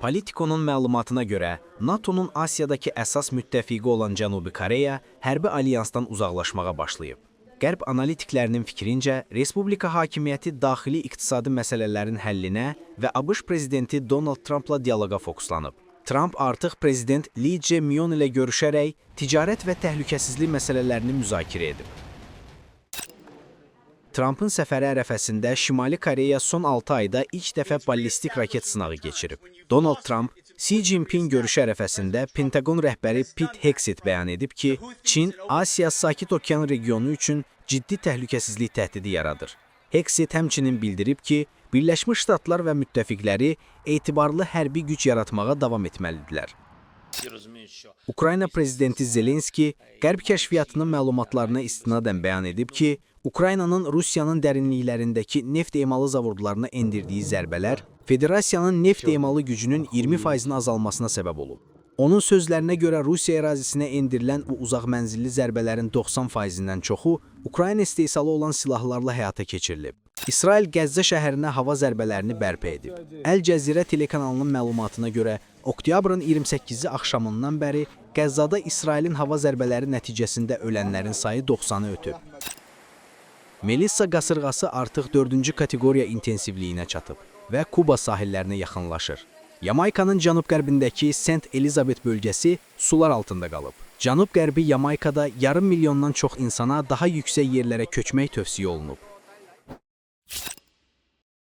Politico'nun məlumatına görə, NATO'nun Asiyadakı əsas müttəfiqi olan Cənubi Koreya hərbi alyansdan uzaqlaşmağa başlayıb. Qərb analitiklərinin fikrincə, Respublika hakimiyyəti daxili iqtisadi məsələlərin həllinə və ABŞ prezidenti Donald Trumpla dialoqa fokuslanıb. Trump artıq prezident Lee Jae-myung ilə görüşərək ticarət və təhlükəsizlik məsələlərini müzakirə edib. Trumpın səfəri ərəfəsində Şimali Koreya son 6 ayda ilk dəfə ballistik raket sınağı keçirib. Donald Trump, Xi Jinping görüşü ərəfəsində Pentagon rəhbəri Pete Hegseth bəyan edib ki, Çin, Asiya Sakit Okean regionu üçün ciddi təhlükəsizlik təhdidi yaradır. Hegseth həmçinin bildirib ki, Birləşmiş Ştatlar və müttəfiqləri etibarlı hərbi güc yaratmağa davam etməlidirlər. Ukrayna prezidenti Zelenski, Qərb kəşfiyyatının məlumatlarına istinadən bəyan edib ki, Ukraynanın Rusiyanın dərinliklərindəki neft emalı zavodlarına endirdiyi zərbələr Federasiyanın neft emalı gücünün 20%-in azalmasına səbəb olub. Onun sözlərinə görə Rusiya ərazisinə endirilən bu uzaq mənzilli zərbələrin 90%-dən çoxu Ukrayna istehsalı olan silahlarla həyata keçirilib. İsrail Qəzzə şəhərinə hava zərbələrini bərpa edib. Əl Cəzirə telekanalının məlumatına görə, oktyabrın 28-i axşamından bəri Qəzzada İsrailin hava zərbələri nəticəsində ölənlərin sayı 90-ı ötüb. Melissa qasırğası artıq 4-cü kateqoriya intensivliyinə çatıb və Kuba sahillərinə yaxınlaşır. Yamaykanın cənub-qərbindəki St. Elizabeth bölgəsi sular altında qalıb. Cənub-qərbi Yamaykada yarım milyondan çox insana daha yüksək yerlərə köçmək tövsiyə olunub.